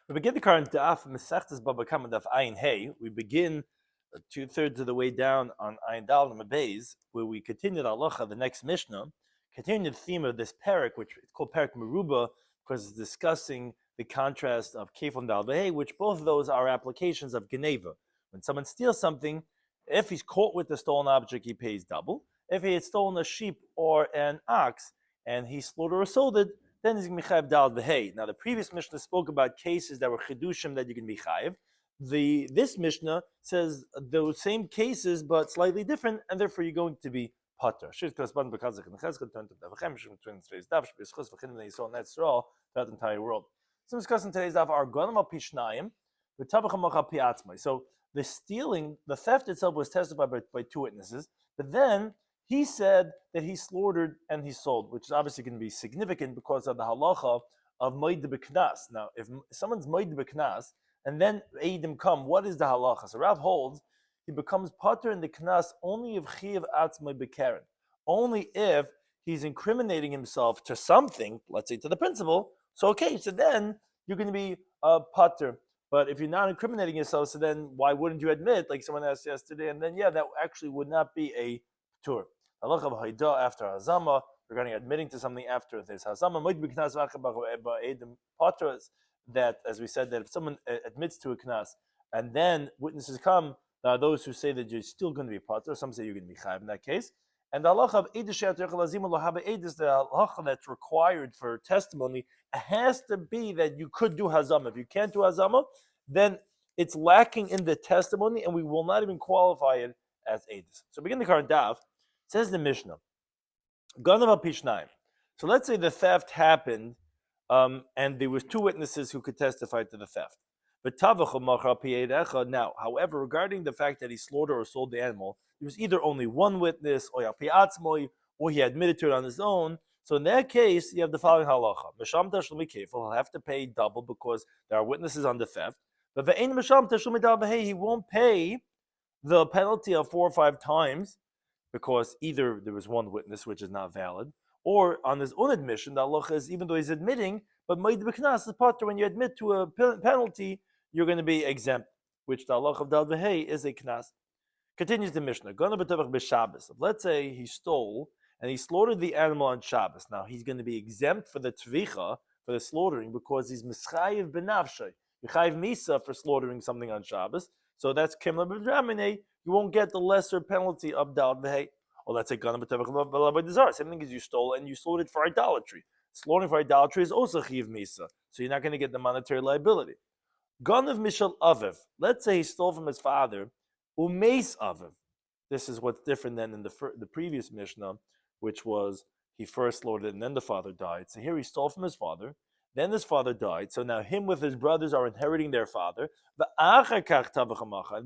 We begin the current Daf Mesechtes Bava Kama Daf Ayin Hey. We begin 2/3 of the way down on Ayin Dal and Beis, where we continue the halacha, the next Mishnah, continue the theme of this parak, which is called parak Meruba, because it's discussing the contrast of Kefon Dal Behei, which both of those are applications of Geneva. When someone steals something, if he's caught with the stolen object, he pays double. If he had stolen a sheep or an ox and he slaughtered or sold it, then he's going to be chayiv dal v'hei. Now, the previous Mishnah spoke about cases that were chidushim that you can be chayiv. This Mishnah says those same cases but slightly different, and therefore you're going to be potter. Throughout the entire world. So, discussing today's daf are ganim al pishnayim, v'tavach al piatzmai. So, the stealing, the theft itself was testified by two witnesses, but then he said that he slaughtered and he sold, which is obviously going to be significant because of the halacha of moed b'knas. Now, if someone's moed b'knas and then eidim come, what is the halacha? So Rav holds he becomes potter in the knas only if chiyav atzmai b'keren, only if he's incriminating himself to something, let's say to the principal. So okay, so then you're going to be potter. But if you're not incriminating yourself, so then why wouldn't you admit, like someone asked yesterday, and then that actually would not be a tur. Halacha b'hayda after hazama, regarding admitting to something after this hazama, moed b'knas v'edim patras, that, as we said, that if someone admits to a knas and then witnesses come, there are those who say that you're still going to be pater. Some say you're going to be chayav in that case. And the halacha of edus edus, the halacha that's required for testimony, has to be that you could do hazama. If you can't do hazama, then it's lacking in the testimony, and we will not even qualify it as edus. So begin the current daf. Says the Mishnah, Ganav Pishnayim. So let's say the theft happened, and there was two witnesses who could testify to the theft. Now, however, regarding the fact that he slaughtered or sold the animal, there was either only one witness, or he admitted to it on his own. So in that case, you have the following halacha: he'll have to pay double because there are witnesses on the theft. But he won't pay the penalty of 4 or 5 times, because either there was one witness, which is not valid, or on his own admission, the halacha is even though he's admitting, but moed b'knas is potter. When you admit to a penalty, you're going to be exempt, which the halacha of dal v'hei is a knas. Continues the Mishnah. Let's say he stole and he slaughtered the animal on Shabbos. Now he's going to be exempt for the tvicha, for the slaughtering, because he's mischayiv benavshay. You chayiv misa for slaughtering something on Shabbos. So that's kimla b'dramine. You won't get the lesser penalty of dal v'hei. Or let's say ganim b'tevach. Same thing as you stole and you slaughtered for idolatry. Slaughtering for idolatry is also chayiv misa, so you're not going to get the monetary liability. Ganav mishal aviv. Let's say he stole from his father. Umeis aviv. This is what's different than in the previous Mishnah, which was he first slaughtered and then the father died. So here he stole from his father, then his father died. So now him with his brothers are inheriting their father.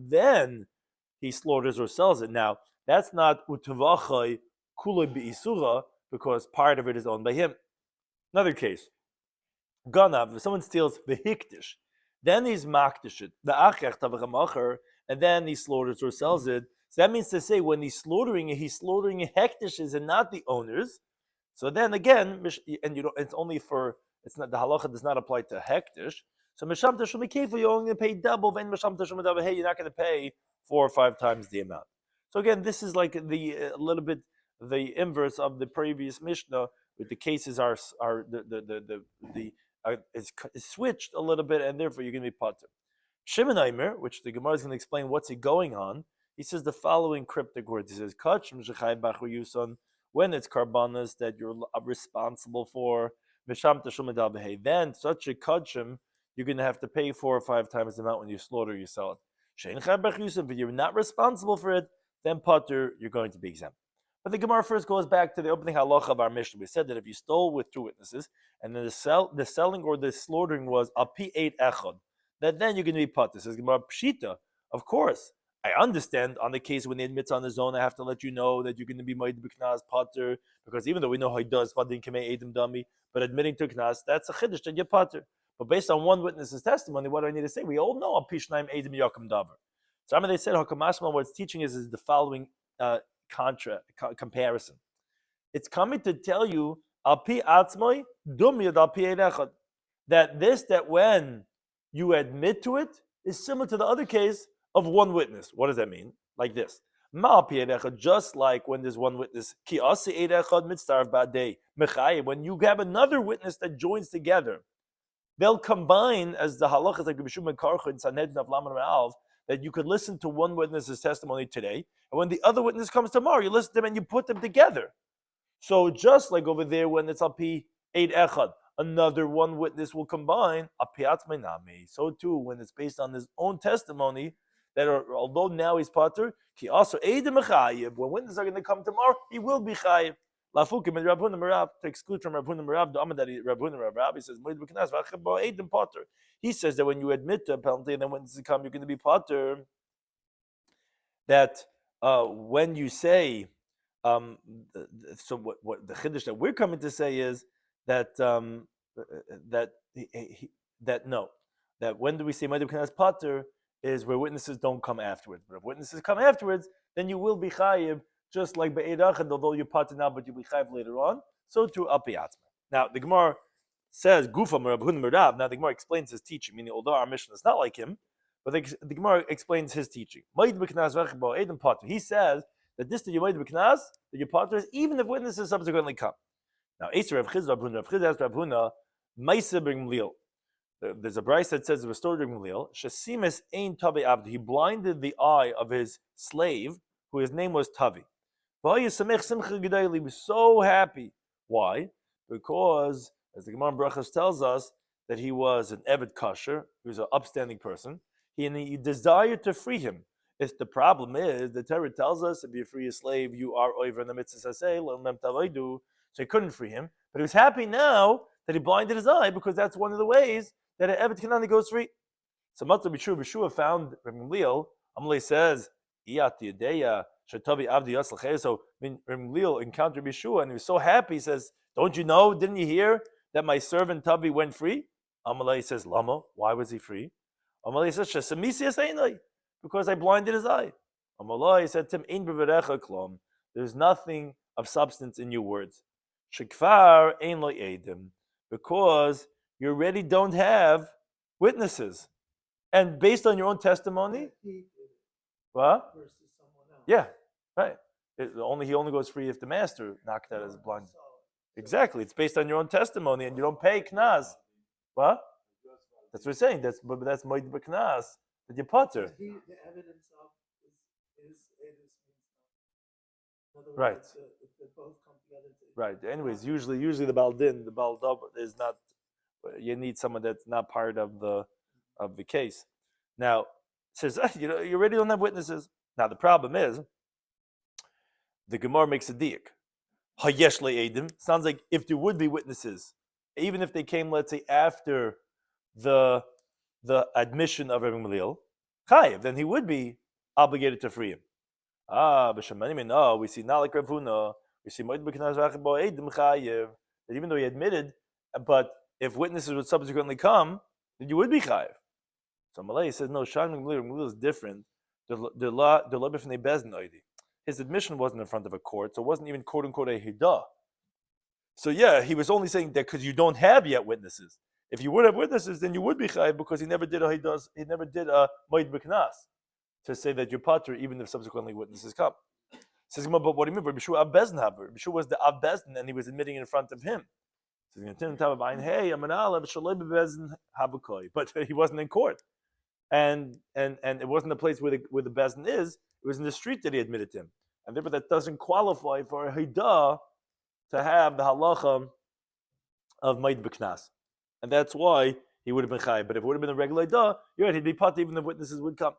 Then he slaughters or sells it. Now that's not utavachai kuloi be'isura, because part of it is owned by him. Another case, ganav. If someone steals the hikdish, then he's makdish it, the achach tavachamacher, and then he slaughters or sells it. So that means to say, when he's slaughtering hektishes and not the owners. So then again, and it's only for, it's not, the halacha does not apply to hektish. So misham tashum kefu, you're only going to pay double. Then misham tashum double, hey, you're not going to pay 4 or 5 times the amount. So again, this is like the little bit the inverse of the previous Mishnah, with the cases are it's switched a little bit, and therefore you're going to be potter. Shimon Aimer, which the Gemara is going to explain what's he going on, he says the following cryptic words. He says, when it's karbanas that you're responsible for, then such a kachim, you're going to have to pay 4 or 5 times the amount when you slaughter, you sell it. If you're not responsible for it, then potter, you're going to be exempt. But the Gemara first goes back to the opening halacha of our Mishnah. We said that if you stole with 2 witnesses, and then the selling or the slaughtering was a P8 echad, that then you're going to be potter. Says Gemara Pshita, of course. I understand on the case when he admits on his own, I have to let you know that you're going to be moed b'knas potter, because even though we know how he does, but admitting to knas, that's a chiddush that you're potter. But based on one witness's testimony, what do I need to say? We all know a pishnaim edim yakum davar. So they said hakamashma, what it's teaching is the following comparison. It's coming to tell you al pi atzmoi dum yad al pi echad, that when you admit to it is similar to the other case of one witness. What does that mean? Like this. Just like when there's one witness, when you have another witness that joins together, they'll combine as the halachas like Rabbi Shloimy Schwartzberg in Sanhedrin of Laman Ra'alv, that you could listen to one witness's testimony today, and when the other witness comes tomorrow, you listen to them and you put them together. So just like over there when it's Alpi Eid Echad, another one witness will combine Alpi Atzmei Nami. So too when it's based on his own testimony, that although now he's pater, he also Eid Mechayev. When witnesses are going to come tomorrow, he will be chayev. Lafukim and Rabbi Merav to exclude from Rabbi Merav the Amad that Rabbi Merav he says Potter. He says that when you admit to a penalty and then witnesses come, you're going to be Potter. That when you say, so what the chiddush that we're coming to say is that that when do we say Moed B'Knas Potter is where witnesses don't come afterwards. But if witnesses come afterwards, then you will be chayiv. Just like Be'ed Achad, although you're pater now, but you'll be chayiv later on. So too Alpi Atzma. Now the Gemara says Gufa Merabhun Merav. Now the Gemara explains his teaching, meaning although our mission is not like him, but the Gemara explains his teaching. He says that this that you Moed B'Knas, that your pater is even if witnesses subsequently come. Now Eser Rav Chizda asked Rav Huna, Maisa bring Lil. There's a brayse that says restored during Lil. Shasimis ein Tavi Abd. He blinded the eye of his slave, who his name was Tavi. He was so happy. Why? Because, as the Gemara Brachas tells us, that he was an Eved Kasher, he was an upstanding person, and he desired to free him. If the problem is, the Torah tells us, if you free a slave, you are over in the mitzvah saseh, so he couldn't free him. But he was happy now that he blinded his eye, because that's one of the ways that an Eved Kanani goes free. So Matzah B'Shua found Rabbi Gamliel. Amalei says, Iyat Yedeya, Shatavi Avdi Yaslacheh. So Gamliel encountered B'Shua and he was so happy. He says, don't you know, didn't you hear that my servant Tavi went free? Amalei says, Lama, why was he free? Amalei says, Shesamisias Einai, because I blinded his eye. Amalei said to him, Ein B'Verecha Klom, there's nothing of substance in your words. Shekvar Ein Lo Eidim, because you already don't have witnesses. And based on your own testimony, what? Yeah, right. He only goes free if the master knocked out his blind. Exactly. It's based on your own testimony, and you don't pay knas. What? That's what we're saying. That's moed b'knas that you pater. The evidence of is right. If they both come together. Right. Anyways, usually the baldin, the baldab is not. You need someone that's not part of the case. Now, it says you already don't have witnesses. Now the problem is, the Gemara makes a diak. Hayesh le'edim sounds like if there would be witnesses, even if they came, let's say, after the admission of Rabbi Gamliel, chayiv, then he would be obligated to free him. No, we see not like Rav Huna. We see moed b'knas v'achad bo edim chayiv, that even though he admitted, but if witnesses would subsequently come, then you would be chayiv. So Malay says no. Shang Gamliel is different. His admission wasn't in front of a court, so it wasn't even quote unquote a hidah. So yeah, he was only saying that because you don't have yet witnesses. If you would have witnesses, then you would be chayiv because he never did a hidah. He never did a moed b'knas to say that you're pater even if subsequently witnesses come. Says, but what do you mean? Rabbi Shua Abbezdin Haber. Rabbi Shua was the Abbezdin, and he was admitting in front of him. Says, hey, but he wasn't in court, and it wasn't the place where the Bezdin is. It was in the street that he admitted him, and therefore that doesn't qualify for a hidah to have the halacha of moed b'knas, and that's why he would have been chayiv. But if it would have been a regular hidah, you're right, he'd be pater even if witnesses would come.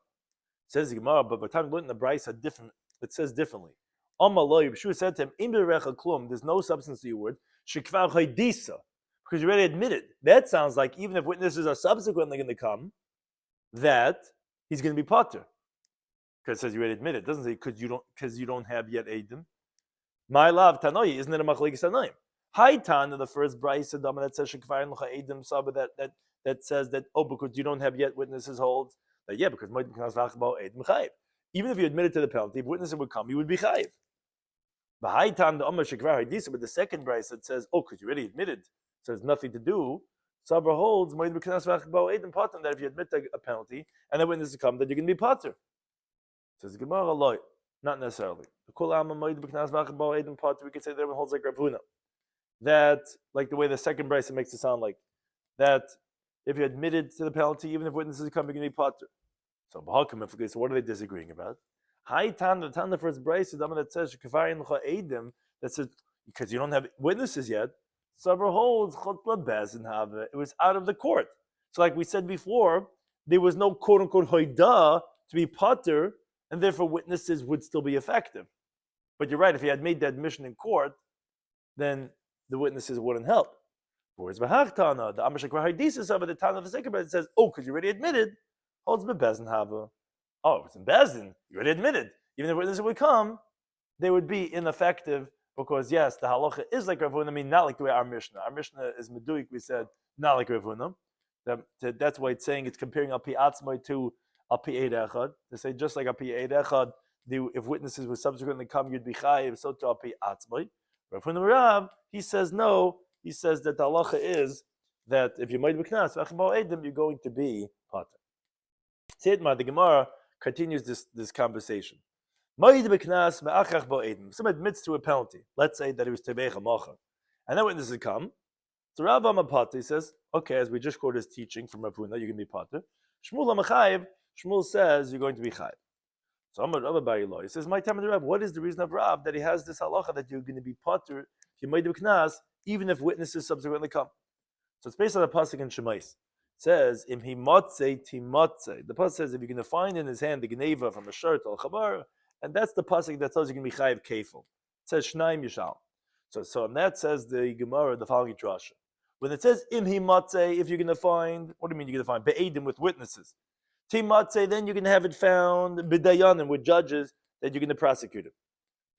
Says the Gemara, but by the time we learn the brayse different. It says differently. Amalei, Yeshua said to him, "Im b'recha klum." There's no substance to your word. Shekvar chaydisa, because you already admitted. That sounds like even if witnesses are subsequently going to come, that he's going to be pater. Because it says you already admitted. It doesn't say because you don't have yet Eidim. My love Tanoi, isn't it a machlekes tanoim? High Tan in the first brayse that says Shekvar and Eidim Saba that says that because you don't have yet witnesses holds that because moed b'knas v'achad Eidim chayiv. Even if you admitted to the penalty, if witnesses would come, you would be chayiv. But high time the Omer Shekvar Hadisa, but the second brayse that says, because you already admitted, so there's nothing to do. Sabra holds that if you admit a penalty and the witnesses come, then you're going to be pater. Says the Gemara, loy, not necessarily. We could say that everyone holds like Rav Huna. That, like the way the second brisa makes it sound like, that if you admitted to the penalty, even if witnesses come, you're going to be pater. So, what are they disagreeing about? The Tana first brisa, that says, that says, because you don't have witnesses yet, Sabra holds it was out of the court. So, like we said before, there was no quote unquote hoida to be pater, and therefore witnesses would still be effective. But you're right, if he had made the admission in court, then the witnesses wouldn't help. Whereas Bahachtana, the Amashakvar Hadisis of the Tana of the second it says, oh, because you already admitted, holds Bezin Hava. Oh, if it's in Bezin, you already admitted. Even if witnesses would come, they would be ineffective. Because yes, the halacha is like Rav Huna, not like the way our Mishnah. Our Mishnah is meduik. We said not like Rav Huna. That's why it's saying it's comparing al pi atzmai to al pi eid echad. To say just like al pi eid echad, if witnesses would subsequently come, you'd be chayiv. So to al pi atzmai. Rav Huna Rav, he says no. He says that the halacha is that if you might be knas v'achbal edim, you're going to be pater. The Gemara continues this conversation. Someone admits to a penalty. Let's say that it was tebecha mocha, and then witnesses come. So Rav Amapati says, okay, as we just quoted his teaching from Rav Huna, you're going to be pater. Shmuel Amachayev, Shmuel says you're going to be chayev. So Amar Rav Abayilo, he says, my time of the Rav, what is the reason of Rav that he has this halacha that you're going to be pater if you might do knas, even if witnesses subsequently come? So it's based on the pasuk in Shemais. It says, Im himotze timotze. The pasuk says if you're going to find in his hand the geneva from a shirt al chabar, and that's the pasuk that tells you can be chayiv kefil. It says shnaim yishal. So and that says the Gemara, the following drasha. When it says im himatze, if you're going to find, what do you mean you're going to find? Be'edim with witnesses. Timatze, then you're going to have it found b'dayanim with judges that you're going to prosecute him.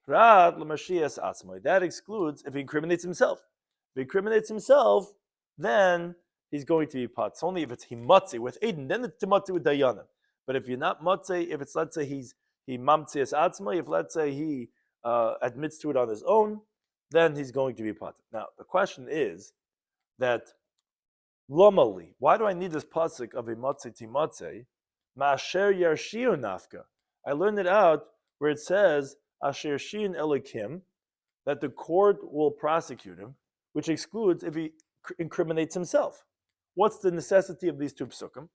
Prat l'mashias asmai. That excludes if he incriminates himself. If he incriminates himself, then he's going to be pat. It's only if it's himatze with edim, then it's timatze with dayanim. But if you're not matze, if it's let's say he mamtzias atzmai, if let's say he admits to it on his own, then he's going to be pat. Now the question is that lomali, why do I need this pasuk of a matze timatze? Ma'asher yarshiu nafka. I learned it out where it says asher shin elikim, that the court will prosecute him, which excludes if he incriminates himself. What's the necessity of these two psukim?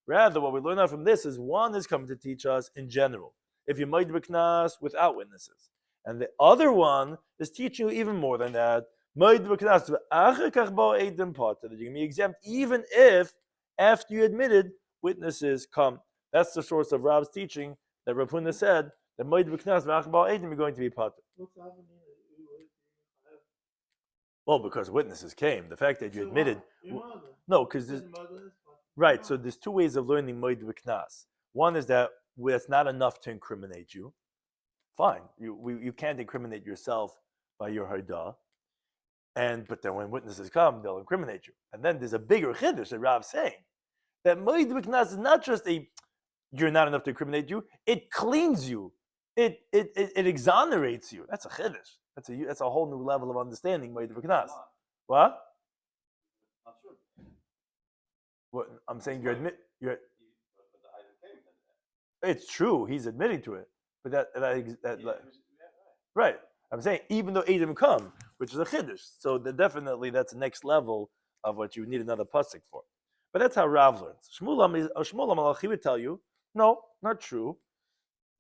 Rather, what we learn out from this is one is coming to teach us in general, if you might be knas without witnesses. And the other one is teaching you even more than that. That you can be exempt even if after you admitted witnesses come. That's the source of Rab's teaching that Rav Huna said that you're going to be pater. Well, because witnesses came. The fact that you admitted, no, because right. So there's two ways of learning moed v'knas. One is that it's not enough to incriminate you. Fine, you can't incriminate yourself by your hardah. But then when witnesses come, they'll incriminate you. And then there's a bigger chiddush that Rav's saying that moed v'knas is not just you're not enough to incriminate you. It cleans you. It exonerates you. That's a chiddush. That's a whole new level of understanding moed v'knas. What? Not true. What I'm saying, it's true. He's admitting to it, but right. I'm saying even though Edom come, which is a chiddush, so definitely that's the next level of what you need another pasuk for. But that's how Rav learns. Shmuel Malachi would tell you, no, not true.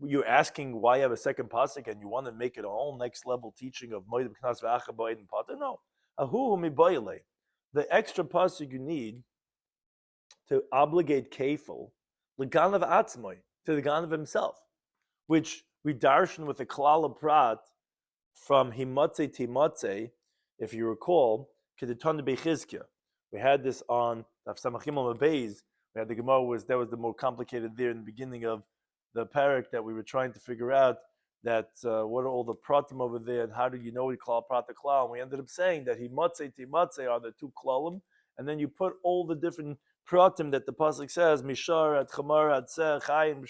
You're asking why you have a second pasuk and you want to make it a whole next level teaching of moed v'knas v'achaba and pater. No, ahu mibayile. The extra pasuk you need to obligate kefil l'ganav atzmai, to the ganav himself, which we darshan with the klal prat from himatze timatze, if you recall, kedeton bechizkia. We had this on Daf Samachim Beis. We had the Gemara that was the more complicated there in the beginning of the parak that we were trying to figure out that what are all the pratim over there and how do you know we klal prat the klal? And we ended up saying that himatze timatze are the two klalim, and then you put all the different pratim that the pasuk says mishar at chamar at seh chayim,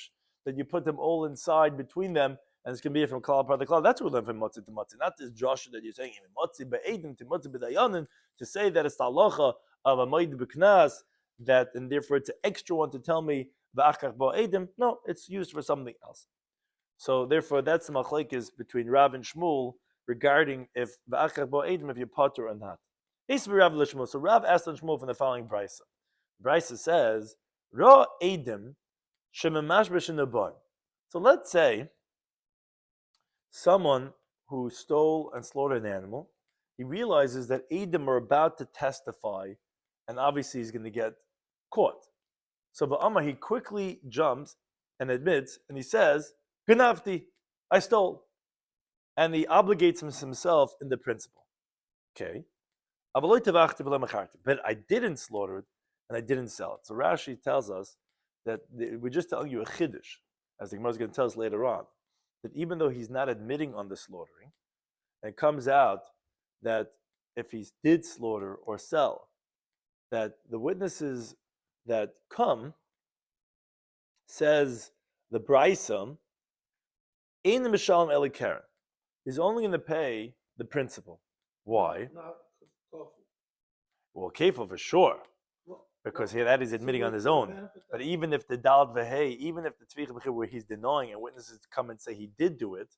that you put them all inside between them, and it's going to be from klal part of the klal. That's what we learn from Motzi to Motzi, not this Joshua that you're saying, Motzi be'edim to Motzi be'dayanin, to say that it's the halacha of a moed b'knas, that, and therefore it's an extra one to tell me v'achach ba'edim. No, it's used for something else. So therefore, that's the machlekes between Rav and Shmuel regarding if v'achach ba'edim, if you're potter or not. So Rav asked on Shmuel from the following brisa. Brisa says, Ra edim shemamash b'shenabar. So let's say someone who stole and slaughtered an animal, he realizes that edim are about to testify, and obviously he's going to get caught. So Ba'amah, he quickly jumps and admits, and he says, Ganavti, I stole. And he obligates himself in the principle. Okay. But I didn't slaughter it, and I didn't sell it. So Rashi tells us that we're just telling you a chiddush, as the Gemara is going to tell us later on, that even though he's not admitting on the slaughtering, it comes out that if he did slaughter or sell, that the witnesses that come, says the Brisa, Ein Mishalem Eli Karen, he's only going to pay the principal. Why? Not kafel. Well, kafel for sure, Well, because that is admitting on his own. But even if the Dalad Vehei, even if the Tzvich B'chir where he's denying and witnesses come and say he did do it,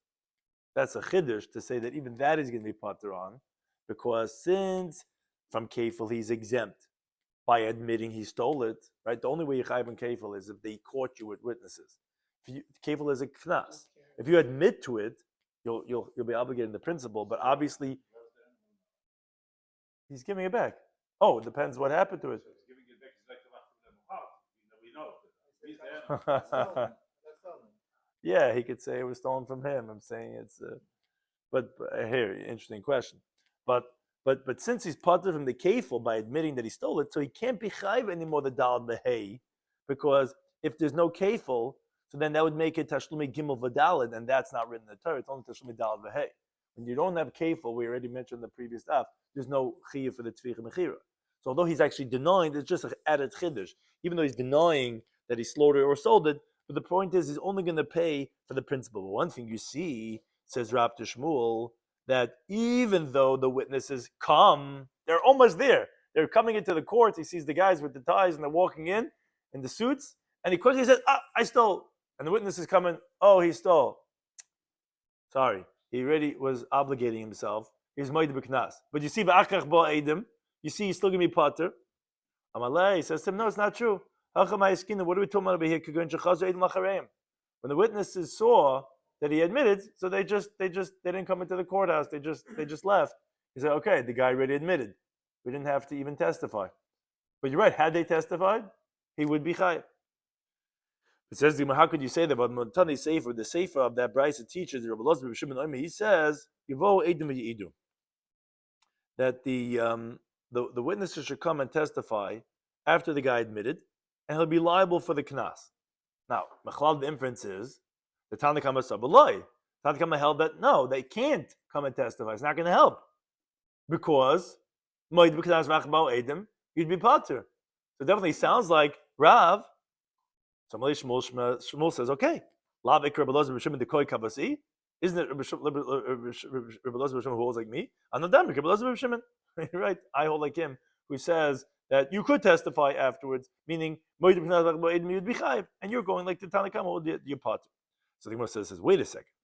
that's a chiddush to say that even that is going to be pater on, because since from kafel he's exempt by admitting he stole it, right? The only way you chayv in kafel is if they caught you with witnesses. Kafel is a knas. If you admit to it, you'll be obligated in the principle. But obviously, he's giving it back. Oh, it depends what happened to it. Giving it back is like the we know. Yeah, he could say it was stolen from him. I'm saying it's, but here, interesting question. But since he's parted from the kafel by admitting that he stole it, so he can't be chayv anymore the dalad behei, because if there's no kafel, so then that would make it tashlumi gimel v'dalad, and that's not written in the Torah. It's only tashlumi dalad behei. When you don't have kafel, we already mentioned in the previous daf, there's no chiyuv for the tzvich mechira. So although he's actually denying, it's just an added chiddush. Even though he's denying that he slaughtered or sold it, but the point is he's only going to pay for the principal. But one thing you see, says Rav to Shmuel, that even though the witnesses come, they're almost there. They're coming into the court. He sees the guys with the ties and they're walking in the suits. And he quickly says, I stole. And the witness is coming, oh, he stole. Sorry, he already was obligating himself. He's moed b'knas. But you see, v'achach bo edim, you see he's still going to be potter. Amalei says to him, no, it's not true. What are we talking about over here? When the witnesses saw that he admitted, so they didn't come into the courthouse. They just left. He said, okay, the guy already admitted. We didn't have to even testify. But you're right. Had they testified, he would be chayav. It says, how could you say that? But Montani Sefer, the Sefer of that Brisa teaches, he says, that the witnesses should come and testify after the guy admitted, and he'll be liable for the knas. Now, Mechlal, the inference is the Tanna Kama Sabaloi. Tanna Kama held that no, they can't come and testify. It's not going to help because you'd be potter. So it definitely sounds like Rav. Shmuel says, okay, Lav Ikra Belazar B'Shimon the Koi Kabasi. Isn't it Rabbi Elazar who holds like me? Anadam Rabbi Elazar B'Shimon. Right? I hold like him, who says that you could testify afterwards, meaning you'd be chayiv, and you're going like the Tanna Kama or the potter. So the Gemara says, wait a second.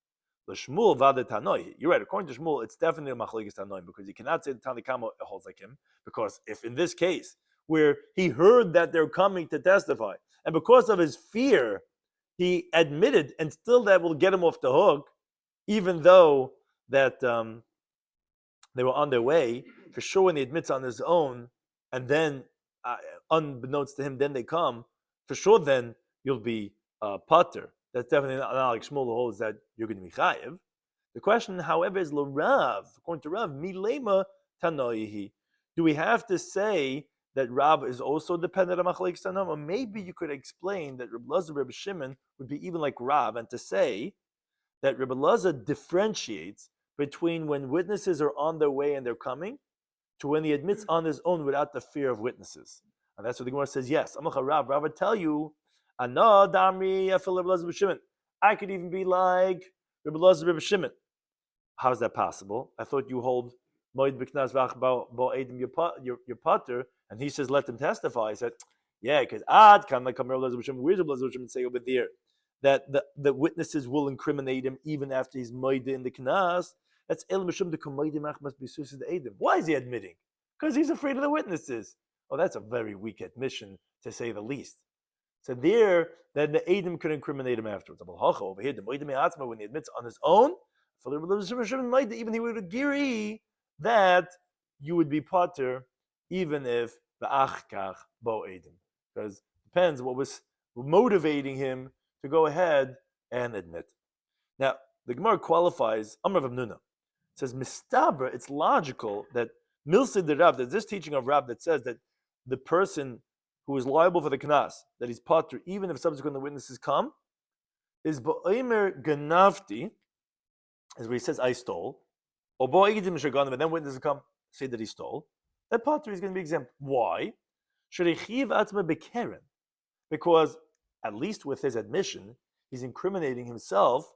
The Shmuel vade Tanoi. You're right. According to Shmuel, it's definitely a machlokes Tanoi because you cannot say the Tanna Kama holds like him, because if in this case where he heard that they're coming to testify, and because of his fear, he admitted, and still that will get him off the hook, even though that they were on their way. For sure, when he admits on his own, and then unbeknownst to him, then they come, for sure then you'll be pater. That's definitely not like Shmuel who holds that you're going to be chayiv. The question, however, is l'Rav. According to Rav, milema tanoihi. Do we have to say that Rav is also dependent on machlokes tanom, or maybe you could explain that Rabbi Elazar, Rabbi Shimon would be even like Rav, and to say that Rabbi Elazar differentiates between when witnesses are on their way and they're coming, to when he admits on his own without the fear of witnesses. And that's what the Gemara says, yes. Rav would tell you, I could even be like Rabbi Elazar, Rabbi Shimon. How is that possible? I thought you hold Moed B'Knas V'ach Bo Eidim your potter, and he says let them testify. I said, yeah, because Ad can like come Rabbi Elazar, Rabbi Shimon. Where's Rabbi Elazar, Rabbi Shimon say over there that the witnesses will incriminate him even after he's Moed in the Knas? That's El Mishum de Kumaydim Achmas B'Susis de Eidim. Why is he admitting? Because he's afraid of the witnesses. Oh, that's a very weak admission, to say the least. So there, then the Eidim could incriminate him afterwards. Over here, the Moedim Atzma, when he admits on his own, even he would agree that you would be potter even if the Achkach Bo Eidim. Because it depends what was motivating him to go ahead and admit. Now, the Gemara qualifies, Amr of Nuna. It says, Mistabra, it's logical that Milsid the Rav, there's this teaching of Rav that says that the person who is liable for the knas, that he's potter, even if subsequent witnesses come, is ba'omer ganavti, as where he says, I stole, or ba'oidim shaganim, and then witnesses come, say that he stole, that potter is going to be exempt. Why? Shrechiv atzma bekeren, because at least with his admission, he's incriminating himself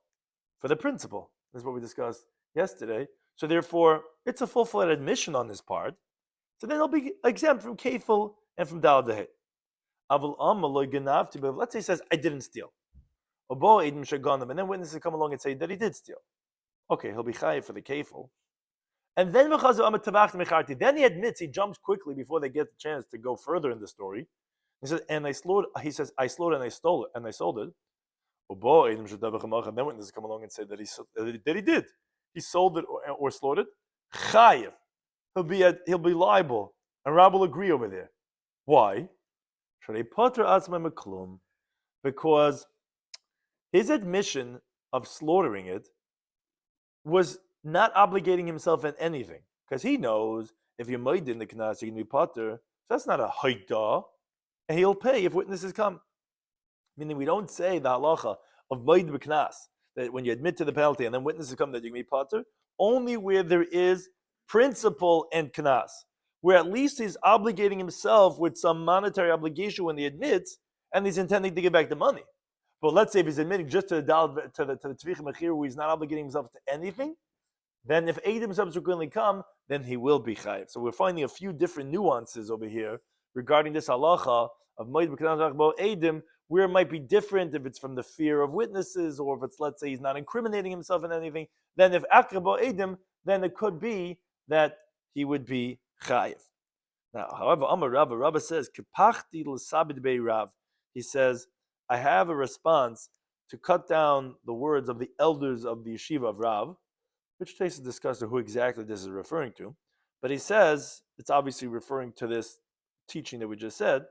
for the principle. This is what we discussed yesterday. So therefore, it's a full-fledged admission on his part. So then he'll be exempt from kefil and from dal dehet. But let's say he says, I didn't steal. And then witnesses come along and say that he did steal. Okay, he'll be chayiv for the kefil. And then he admits, he jumps quickly before they get the chance to go further in the story. He says, I slaughtered and I stole it and I sold it. And then witnesses come along and say that he did. He sold it or slaughtered. Chayiv. He'll be liable. And Rab will agree over there. Why? Because his admission of slaughtering it was not obligating himself in anything. Because he knows if you're made in the knas, you can be potter. So that's not a haida. And he'll pay if witnesses come. Meaning we don't say the halacha of made b'knas, that when you admit to the penalty and then witnesses come that you can be potter, only where there is principle and knas, where at least he's obligating himself with some monetary obligation when he admits, and he's intending to give back the money. But let's say if he's admitting just to the tzvich mechir, where he's not obligating himself to anything, then if Eidim subsequently come, then he will be chayiv. So we're finding a few different nuances over here regarding this halacha of Moed B'Knas Bo Eidim, where it might be different if it's from the fear of witnesses, or if it's, let's say, he's not incriminating himself in anything. Then if Akra Bo Eidim, then it could be that he would be chayiv. Now, however, Amar Rabba says, Kepachti l'sabid bei Rav. He says, I have a response to cut down the words of the elders of the yeshiva of Rav, which takes a discussion who exactly this is referring to. But he says, it's obviously referring to this teaching that we just said,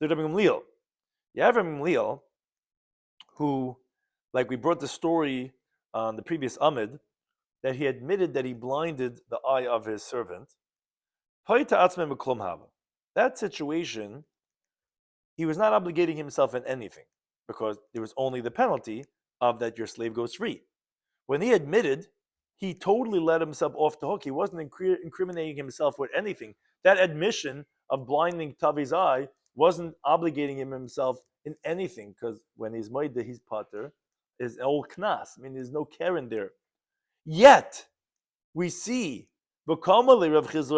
the Rabbi Gamliel. You have Rabbi Gamliel, who, like we brought the story on the previous Amid, that he admitted that he blinded the eye of his servant. That situation, he was not obligating himself in anything, because there was only the penalty of that your slave goes free. When he admitted, he totally let himself off the hook. He wasn't incriminating himself with anything. That admission of blinding Tavi's eye wasn't obligating himself in anything, because when he's moed, he's potter, is old knas. I mean, there's no Karen there. Yet, we see, Rav Chizda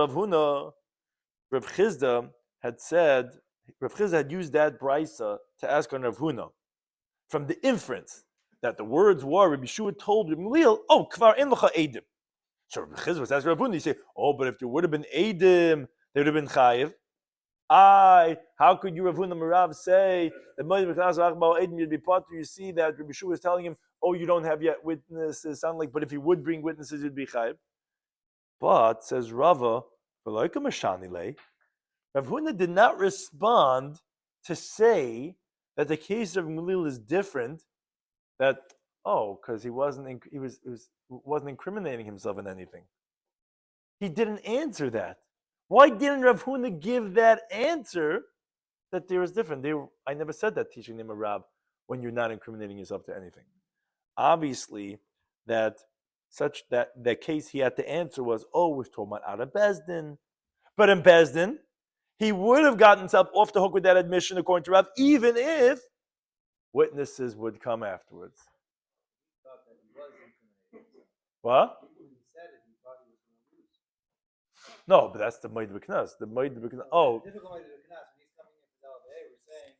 had said, Rav Chizda had used that brisa to ask on Rav Huna, from the inference that the words were, Rabbi Shua told Rabbi Gamliel, oh, kvar en l'cha edim. So Rav Chizda was asking Rav Huna, he said, oh, but if there would have been edim, there would have been chayiv. How could you, Rav Huna Marav, say that you'd be potter? You see that Rabbi Shua is telling him, oh, you don't have yet witnesses. Sound like, but if you would bring witnesses, you'd be chayiv. But, says Rava, Rav Huna did not respond to say that the case of Gamliel is different, that, because he wasn't incriminating himself in anything. He didn't answer that. Why didn't Rav Huna give that answer that there is different? I never said that teaching them a Rab when you're not incriminating yourself to anything. Obviously, that the case he had to answer was, we're talking about out of Bezdin. But in Bezdin, he would have gotten himself off the hook with that admission according to Rav, even if witnesses would come afterwards. Thought that he was What? When he said it, he thought he was going to lose. No, but that's the Moed B'Knas. The Moed B'Knas. Oh, Difficult way to do Knas. When he's coming in for Dalad Hey, we're saying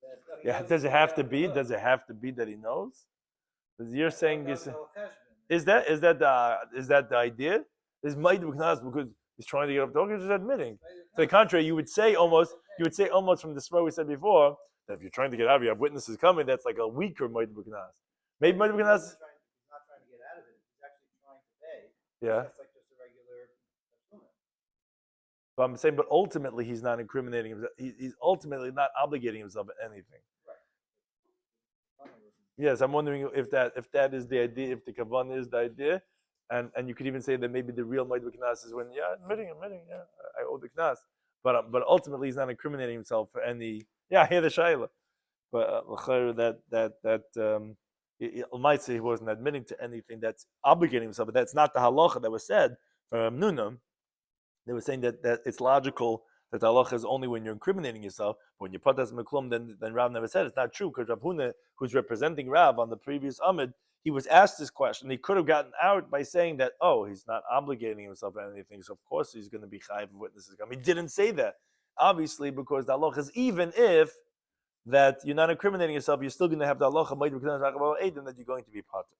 that. He yeah. knows Does it he's have to down be? below. Does it have to be that he knows? Because you're saying That's this. the whole cheshbon. Is that the idea? Is Moed B'Knas because he's trying to get off the hook? He's just admitting. To the contrary, you would say almost from the swear we said before that if you're trying to get out of it, you have witnesses coming. That's like a weaker Moed B'Knas. Maybe Moed B'Knas. He's not trying to get out of it. He's actually trying to pay. Yeah. That's like just a regular teshlumin. But I'm saying, but ultimately, he's not incriminating himself. He's ultimately not obligating himself to anything. Yes, I'm wondering if that is the idea, if the kavanah is the idea, and you could even say that maybe the real Moed B'Knas is when admitting, yeah, I owe the knas, but ultimately he's not incriminating himself for any. Yeah, I hear the shayla, but might say he wasn't admitting to anything that's obligating himself, but that's not the halacha that was said from Nunam. They were saying that it's logical that the halacha is only when you're incriminating yourself. But when you put as meklum, then Rav never said it's not true because Rav Huna, who's representing Rav on the previous Amid, he was asked this question. He could have gotten out by saying that, oh, he's not obligating himself to anything, so of course he's going to be chayiv if witnesses come. He didn't say that, obviously, because the halacha is even if that you're not incriminating yourself, you're still going to have the halacha that you're going to be potter.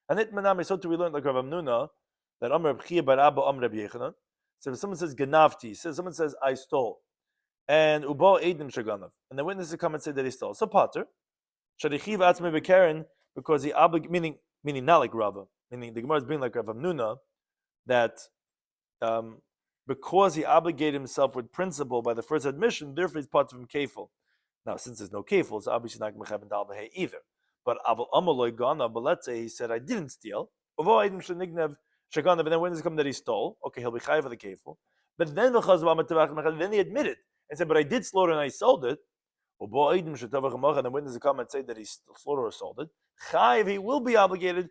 And it manami, so too we learned like Rav Amnuna that Amr B'chia bar Abba Amr Rabbi Yechanan. So if someone says ganavti, someone says I stole, and ubo edim shaganav, and the witnesses come and say that he stole. So potter, shadichiv atzmei bekeren, because he meaning not like Rava, meaning the Gemara is being like Rav Amnuna, that because he obligated himself with principle by the first admission, therefore he's potter from kefil. Now, since there's no kefil, it's obviously not going to have dal v'hei either. But aval amaloi ganav, but let's say he said I didn't steal. Ubo edim shenignev. Shaganav, and then when does it come that he stole? Okay, he'll be chayiv for the kefil. But then he admitted and said, "But I did slaughter and I sold it." And then when does it come and say that he slaughtered or sold it? Chayiv, he will be obligated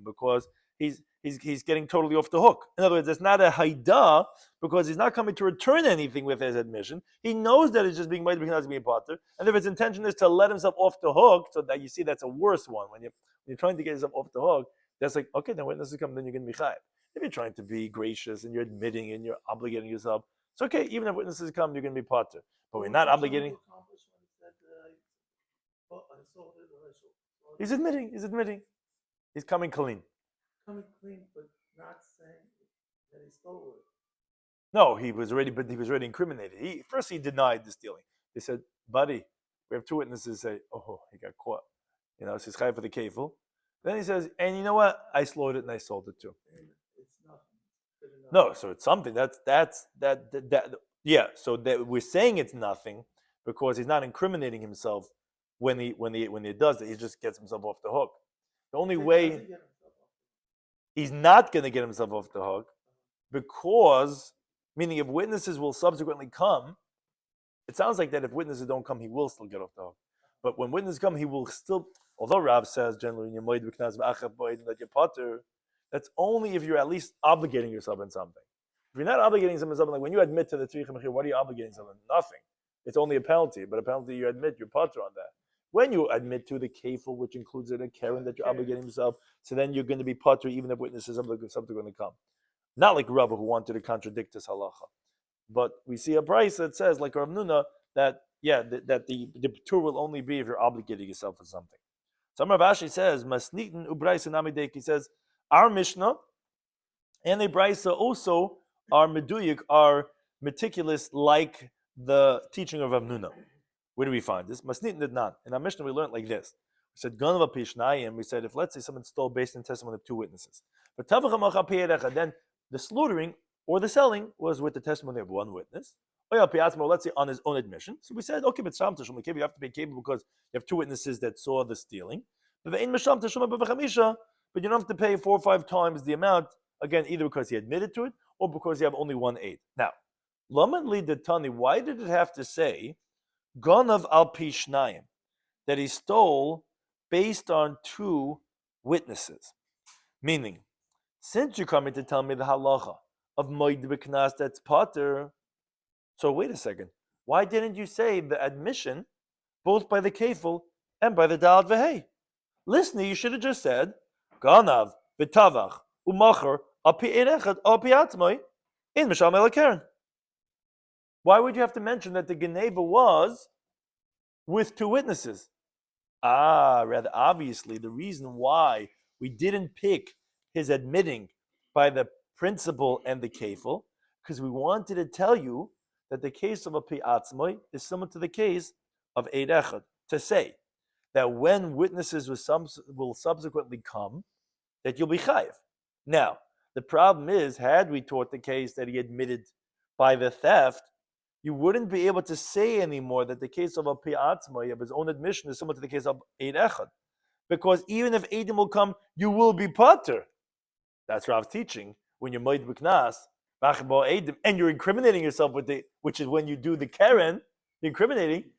because he's getting totally off the hook. In other words, it's not a haida because he's not coming to return anything with his admission. He knows that it's just being made because being potter, and if his intention is to let himself off the hook, so that you see that's a worse one when you're trying to get yourself off the hook. That's like, okay, then witnesses come, then you're going to be chayiv. If you're trying to be gracious and you're admitting and you're obligating yourself, it's okay. Even if witnesses come, you're going to be potter. But we're not obligating. He's admitting. He's coming clean. Coming clean, but not saying that he stole it. No, he was already incriminated. First he denied the stealing. They said, buddy, we have two witnesses say, oh, he got caught. So he's chayiv for the kefil. Then he says, and you know what? I slaughtered it and I sold it too. It's nothing. No, so it's something. Yeah. So that we're saying it's nothing because he's not incriminating himself when he does it. He just gets himself off the hook. The only way he's not going to get himself off the hook because, meaning if witnesses will subsequently come, it sounds like that if witnesses don't come, he will still get off the hook. But when witnesses come, he will still. Although Rav says generally in your Moed B'Knas that you're potter, that's only if you're at least obligating yourself in something. If you're not obligating yourself in something, like when you admit to the tzricha mechir, what are you obligating something? Nothing. It's only a penalty, but a penalty you admit, you're potter on that. When you admit to the kefil, which includes a keren that you're obligating yourself, so then you're going to be potter even if witnesses are going to come. Not like Rav who wanted to contradict this halacha. But we see a price that says, like Rav Nuna, that the patur will only be if you're obligating yourself for something. So Rav Ashi says, Masnitin ubraisa namidek. He says, our Mishnah and the Braisa also are meduyik, are meticulous like the teaching of Rav Nuna. Where do we find this? Masnitin did not. In our Mishnah, we learned like this. We said, Ganava Pishnayim, we said, if let's say someone stole based on testimony of two witnesses. But then the slaughtering or the selling was with the testimony of one witness. Let's say on his own admission. So we said, okay, but you have to pay cable because you have two witnesses that saw the stealing. But you don't have to pay 4 or 5 times the amount, again, either because he admitted to it or because you have only one aid. Now, Laman Li Tani, why did it have to say Ganav al Pishnayim, that he stole based on 2 witnesses? Meaning, since you're coming to tell me the halacha of Moed B'Knas that's potter, so wait a second. Why didn't you say the admission both by the kefil and by the dalad v'hei? Listening, you should have just said Ganav, v'tavach, u'macher, al pi ein echad, al pi atzmai, in mishal melakeren. Why would you have to mention that the Geneva was with two witnesses? Rather obviously, the reason why we didn't pick his admitting by the principal and the kefil, because we wanted to tell you that the case of a pi atzmai is similar to the case of eid echad, to say that when witnesses will subsequently come, that you'll be chayiv. Now, the problem is, had we taught the case that he admitted by the theft, you wouldn't be able to say anymore that the case of a pi atzmai of his own admission is similar to the case of eid echad, because even if eidim will come, you will be pater. That's Rav's teaching. When you're moed b'knas, and you're incriminating yourself with which is when you do the keren, incriminating,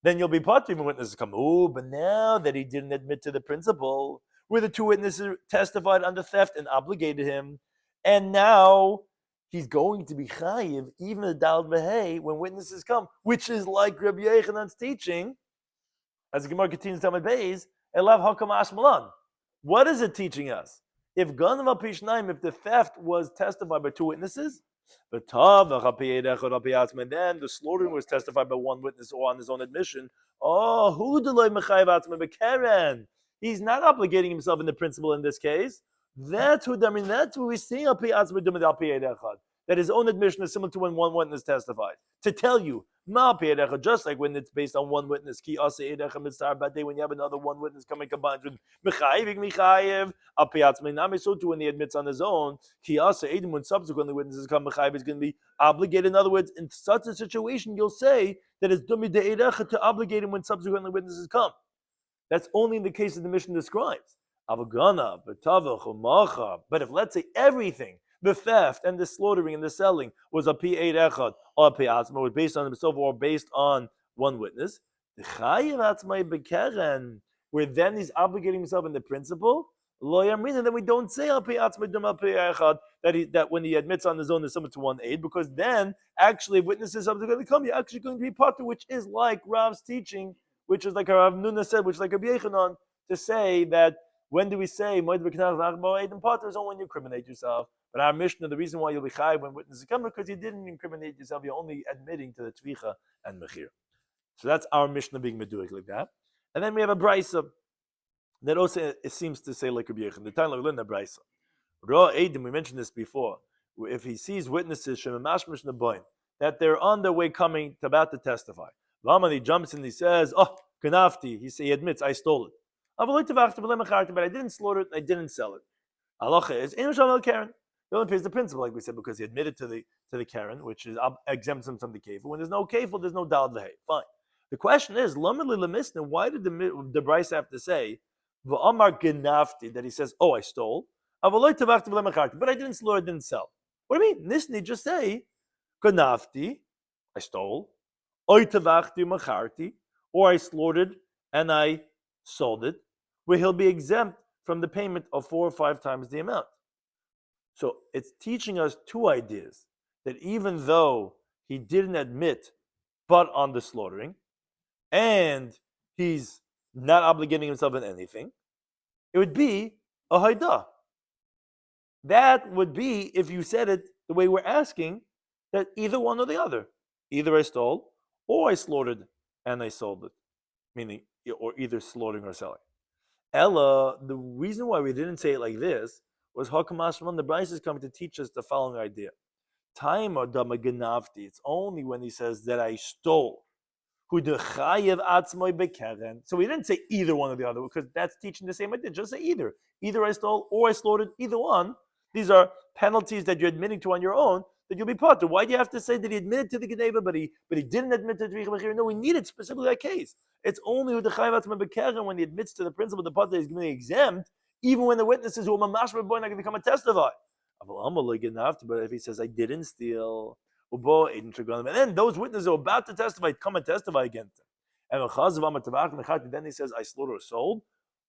then you'll be pater even when witnesses come. Oh, but now that he didn't admit to the principle, where the two witnesses testified under theft and obligated him, and now he's going to be chayiv, even the dal v'hei, when witnesses come, which is like Rabbi Yechanan's teaching, as the Gemara continues to Talmud Beis, elav hakam ashmalan. What is it teaching us? If ganav pishnaim, if the theft was testified by two witnesses, then the slaughtering was testified by one witness or on his own admission. Oh, who delay mechayiv atzmai bekeren? He's not obligating himself in the principle in this case. That's what we see that his own admission is similar to when one witness testifies. To tell you, just like when it's based on one witness, when you have another one witness coming combined with so too when he admits on his own, when subsequently witnesses come, is going to be obligated. In other words, in such a situation, you'll say that it's dumi de'edecha to obligate him when subsequently witnesses come. That's only in the case that the mission describes. But if, let's say, everything, the theft and the slaughtering and the selling, was a pi eid echad or a pi atzmai, was based on himself or based on one witness, where then he's obligating himself in the principle, then we don't say that when he admits on his own is similar to one aid, because then actually witnesses subsequently come, you're actually going to be part, which is like Rav's teaching, which is like Rav Nuna said, which is like Rabbi Yechanan, to say that when do we say moed b'knas v'achbar edim pater is only when you incriminate yourself. But our Mishnah, the reason why you'll be chayiv when witnesses come, because you didn't incriminate yourself, you're only admitting to the tvicha and mechir. So that's our Mishnah being meduik like that. And then we have a brisa that also it seems to say like Rabbi Yechanan. The time we learn the brisa. Ra edim, we mentioned this before. If he sees witnesses shemamashmish naboin that they're on their way coming to about to testify. Laman, he jumps in and he says, "Oh, kanafti." He admits, "I stole it. But I didn't slaughter it and I didn't sell it." Halacha is Karen. It only pays the principle, like we said, because he admitted to the Karen, which is exempts him from the kefil. When there's no kefil, there's no dal v'hei. Fine. The question is, why did the Bryce have to say v'amar ganafti, that he says, "Oh, I stole," but I didn't slaughter, I didn't sell. What do you mean? Nisni, just say ganafti, I stole, or I slaughtered and I sold it, where he'll be exempt from the payment of 4 or 5 times the amount. So it's teaching us two ideas, that even though he didn't admit but on the slaughtering, and he's not obligating himself in anything, it would be a haidah. That would be, if you said it the way we're asking, that either one or the other. Either I stole, or I slaughtered and I sold it. Meaning, or either slaughtering or selling. Ella, the reason why we didn't say it like this was Hakamash, the Bryce is coming to teach us the following idea. Time or damaganavti, it's only when he says that I stole. So we didn't say either one or the other, because that's teaching the same idea. Just say either. Either I stole or I slaughtered, either one. These are penalties that you're admitting to on your own, that you'll be part of. Why do you have to say that he admitted to the Geneva, but he didn't admit to the Tvicha Mechir? No, we needed specifically that case. It's only when he admits to the principle the part that he's going to be exempt, even when the witnesses who are mamash boy not going to come and testify. But if he says I didn't steal, and then those witnesses who are about to testify come and testify against him. And then he says I slaughter or sold.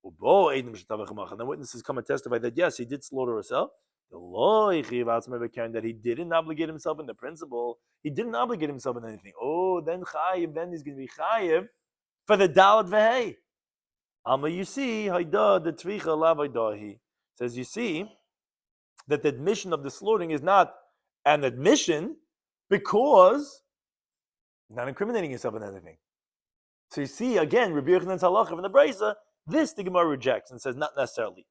And then witnesses come and testify that yes, he did slaughter or sell. That he didn't obligate himself in the principle. He didn't obligate himself in anything. Oh, then chayiv, then he's going to be chayiv for the dalat v'hei. Alma, you see, Haida the Tvicha Lavaidahi says, you see that the admission of the slaughtering is not an admission because he's not incriminating himself in anything. So you see, again, Rabbi Yochanan's halacha from the Brisa, this the Gemara rejects and says not necessarily.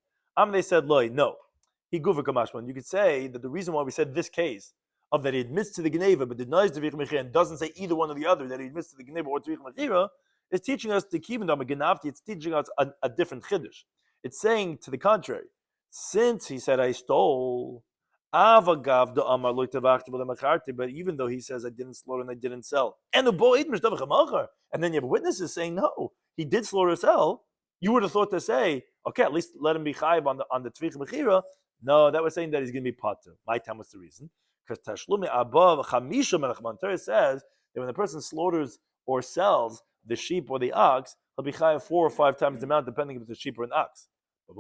They said, Loi, no. He guva kamashman. You could say that the reason why we said this case of that he admits to the Geneva but denies the Tvich Mechira and doesn't say either one or the other, that he admits to the Geneva or Tvich Mechira, is teaching us the Kibindam Genavti, it's teaching us a different Chiddush. It's saying to the contrary. Since he said, I stole, Avagav the Amar looked but even though he says I didn't slaughter and I didn't sell, and then you have witnesses saying no, he did slaughter or sell, you would have thought to say, okay, at least let him be chayiv on the tvich mechira. No, that was saying that he's going to be patur. My time was the reason. Because tashlumi above chamisha melech Torah says that when the person slaughters or sells the sheep or the ox, he'll be chayiv 4 or 5 times the amount, depending if it's a sheep or an ox. But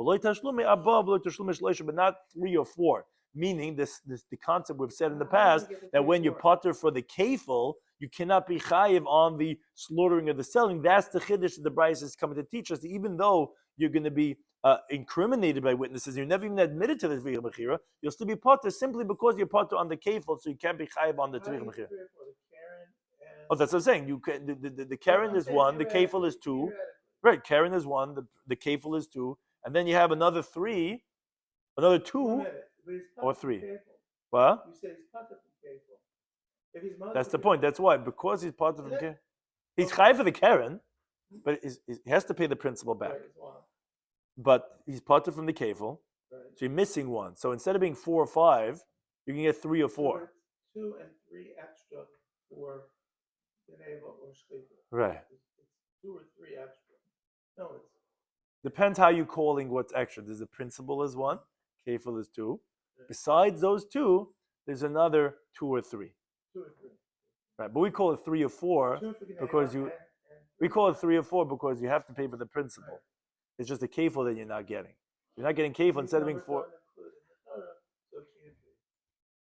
not 3 or 4. Meaning this the concept we've said in the past that when you patur for the kefil, you cannot be chayiv on the slaughtering or the selling. That's the chiddush that the Brisa is coming to teach us. Even though you're going to be incriminated by witnesses, you're never even admitted to the tvich mechira, you'll still be patur simply because you're patur on the kefil, so you can't be chayiv on the tvich mechira. Oh, that's what I'm saying. You can, the Karen is 1, the kefil is 2. Right, Karen is 1, the kefil is 2, and then you have another 3, another 2. Or 3. What? You say he's patur from kefil. If he's That's the point. That's why. Because he's patur from kefil. He's chayiv for the Karen, but he has to pay the principal back. But he's patur from the kefil, so you're missing 1. So instead of being 4 or 5, you can get 3 or 4. 2 and 3 extra for Geneva or Shlicha. Right. It's 2 or 3 extra. No, it's depends how you're calling what's extra. There's a principal is 1, kefil is 2. Besides those 2, there's another 2 or 3. 2 or 3. Right, but we call it 3 or 4 because we call it 3 or 4 because you have to pay for the principal. Right. It's just a kefil that you're not getting. You're not getting kefil instead of being 4.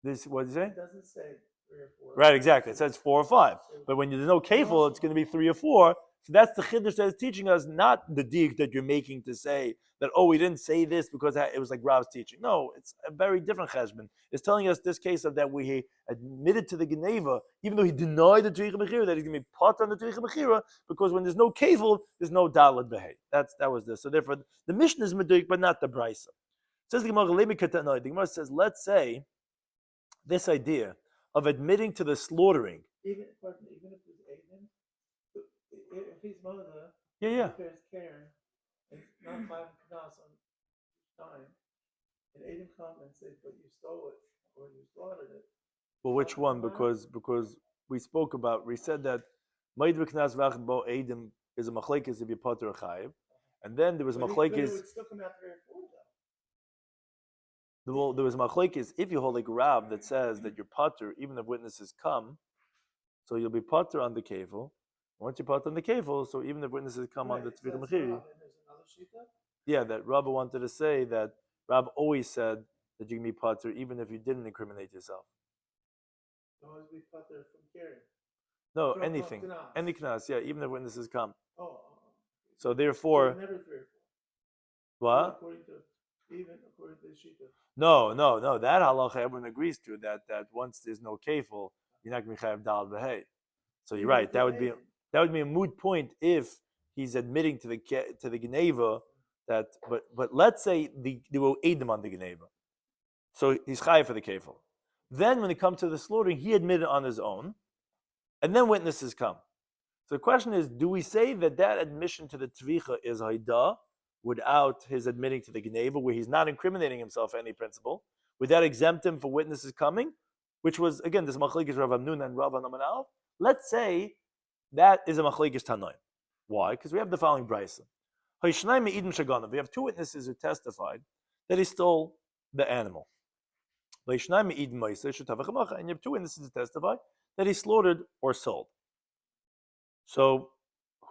This what did you say? It doesn't say 3 or 4. Right, exactly. It says 4 or 5. But when there's no kefil, it's going to be 3 or 4. So that's the chiddush that is teaching us, not the dig that you're making to say that, oh, we didn't say this because it was like Rav's teaching. No, it's a very different cheshbon. It's telling us this case of that we admitted to the Geneva, even though he denied the Tvich Mechira, that he's going to be part on the Tvich Mechira, because when there's no kefil, there's no dalad behei. That was this. So therefore, the mission is meduik, but not the brisa. Says the Gemara, says, let's say this idea of admitting to the slaughtering. Even if there's Aiden, if he's mother, if there's Karen, and not 5 kanas on time, and Aiden come and say, but you stole it or you slaughtered it. Well, which one? Because we said that Maid v'knas v'achad bo Aiden is a machlekes if you pater a chayiv, and then there was machlekes. It would still come out 3 or 4 though. Well, there was machlekes if you hold like Rav that says that you're pater even if witnesses come, so you'll be pater on the kefil. Once you pater on the kefil, so even if witnesses come on the tvich mechiri. Yeah, that Rav wanted to say that Rav always said that you can be pater even if you didn't incriminate yourself. Always be pater from Karen. No, anything, any knas, yeah, even if witnesses come. Oh. So therefore, never 3 or 4. What? According to the Shita. No. That halacha everyone agrees to that once there's no kefil, you're not going to be chayav dal v'hei. So you're right. That would be a moot point if he's admitting to the Geneva that. But let's say they will aid them on the Geneva, so he's chayav for the kefil. Then when it comes to the slaughtering, he admitted on his own, and then witnesses come. So the question is, do we say that admission to the tvicha is haida without his admitting to the Geneva, where he's not incriminating himself any principle? Would that exempt him for witnesses coming? Which was, again, this machlekes Rav Amnun and Rav Anamanal. Let's say that is a machlekes Tanoim. Why? Because we have the following brisa. We have 2 witnesses who testified that he stole the animal. And you have 2 witnesses who testified that he slaughtered or sold. So,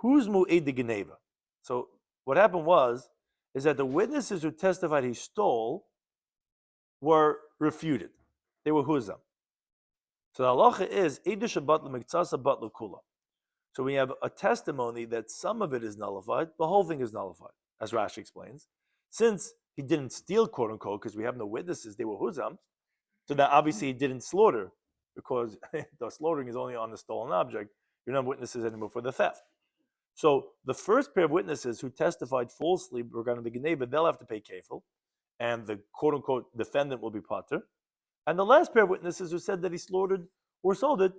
who's mu'ed the Geneva? So, what happened is that the witnesses who testified he stole were refuted. They were huzam. So the halacha is Eidush batla miktsasa batla kula. So we have a testimony that some of it is nullified, the whole thing is nullified, as Rashi explains. Since he didn't steal, quote unquote, because we have no witnesses, they were huzam, so that obviously he didn't slaughter, because the slaughtering is only on the stolen object. You don't have witnesses anymore for the theft. So the first pair of witnesses who testified falsely regarding the Geneva, they'll have to pay kefil, and the quote unquote defendant will be pater. And the last pair of witnesses who said that he slaughtered or sold it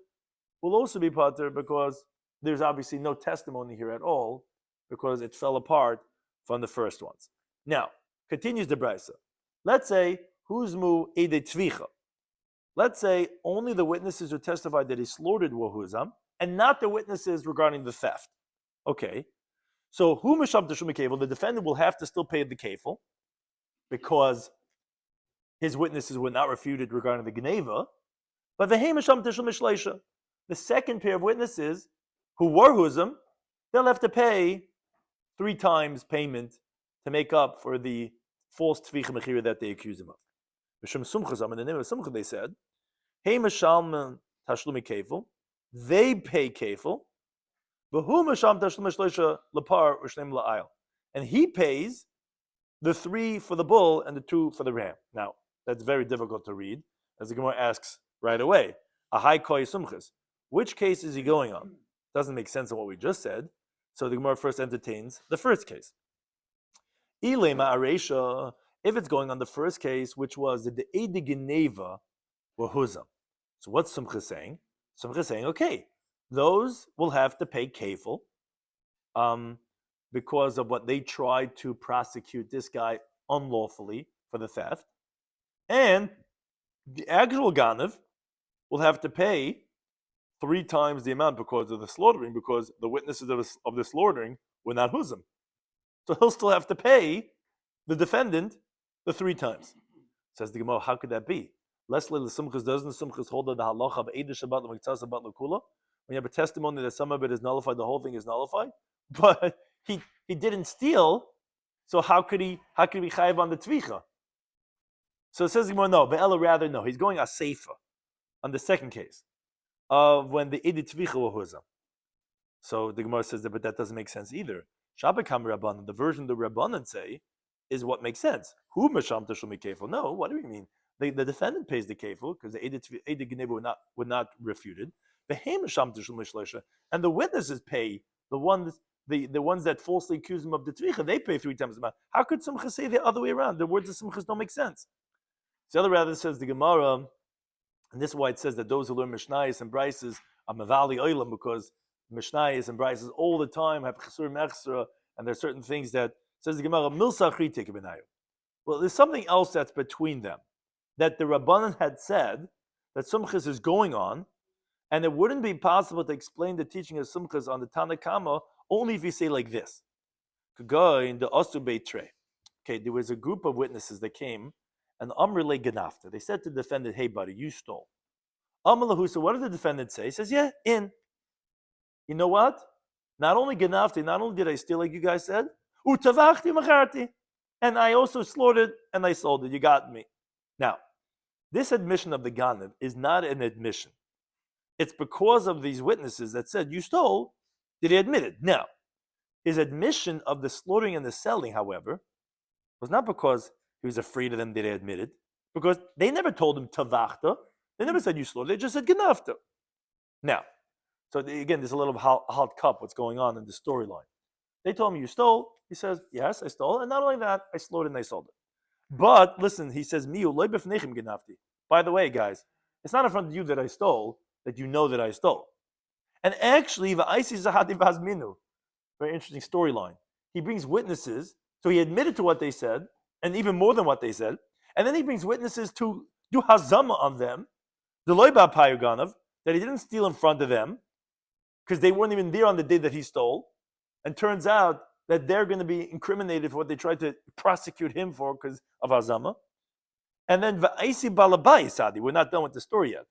will also be pater, because there's obviously no testimony here at all, because it fell apart from the first ones. Now, continues the Brisa. Let's say, huzmu ede tzvicha. Let's say only the witnesses who testified that he slaughtered were huzam, and not the witnesses regarding the theft. Okay, so hu misham teshum kefil, the defendant will have to still pay the kefil, because his witnesses were not refuted regarding the Geneva. But the misham teshum mishleisha, the second pair of witnesses who were huzam, they'll have to pay 3 times payment to make up for the false tvicha mechira that they accuse him of. Mishum sumchazam, in the name of sumcha, they said, hey misham tashlumi kefil, they pay kefil, and he pays the 3 for the bull and the 2 for the ram. Now, that's very difficult to read, as the Gemara asks right away. Ahai koi sumchas. Which case is he going on? Doesn't make sense in what we just said. So the Gemara first entertains the first case. Ilema aresha, if it's going on the first case, which was that the Eide Geneva were huzam. So what's Sumcha saying? Sumcha is saying, okay, those will have to pay kefil because of what they tried to prosecute this guy unlawfully for the theft. And the actual Ganav will have to pay 3 times the amount because of the slaughtering, because the witnesses of the slaughtering were not huzam. So he'll still have to pay the defendant the 3 times. Says the Gemara, how could that be? Leslie the Sumchas, doesn't the Sumchas hold the halacha of Eidah Shabbat l'Miktzas Shabbat l'Kula? When you have a testimony that some of it is nullified, the whole thing is nullified. But he didn't steal, so how could he be chayiv on the tvicha? So it says the Gemara, no, Ve'ela rather no. He's going aseifa on the second case of when the Eidah tvicha were huzam. So the Gemara says that, but that doesn't make sense either. Bava Kama Daf, the version the Rabbanan say, is what makes sense. Who misham teshumi kefil? No, what do you mean? The defendant pays the kefil because the Eidah Geneva were not refuted. And the witnesses pay the ones that falsely accuse him of the tvicha. They pay 3 times the amount. How could Simcha say the other way around? The words of Simchas don't make sense. The other rather says the Gemara, and this is why it says that those who learn Mishnayos and Brises are mavali oilam, because Mishnayos and Brises all the time have chesur mechsera, and there's certain things that says the Gemara milsa chritik benayu. Well, there's something else that's between them that the Rabbanan had said that Simchas is going on. And it wouldn't be possible to explain the teaching of Sumchas on the Tana Kama only if you say like this. In the Osu Beit Trei. Okay, there was a group of witnesses that came, and Amr le Ganafta. They said to the defendant, hey buddy, you stole. Amr lahu, so what did the defendant say? He says, yeah, in. You know what? Not only Ganafta, not only did I steal like you guys said, utavachti macharti, and I also slaughtered and I sold it. You got me. Now, this admission of the Ganav is not an admission. It's because of these witnesses that said, you stole, did he admit it? Now, his admission of the slaughtering and the selling, however, was not because he was afraid of them, did he admit it? Because they never told him tavachta. They never said you slaughtered, they just said ganafta. Now, so again, there's a little hot cup, what's going on in the storyline. They told him you stole. He says, yes, I stole. And not only that, I slaughtered and I sold it. But listen, he says, by the way, guys, it's not in front of you that I stole, that you know that I stole. And actually, very interesting storyline. He brings witnesses, so he admitted to what they said, and even more than what they said, and then he brings witnesses to do hazama on them, that he didn't steal in front of them, because they weren't even there on the day that he stole, and turns out that they're going to be incriminated for what they tried to prosecute him for because of hazama. And then va'isi balabai sadi. We're not done with the story yet.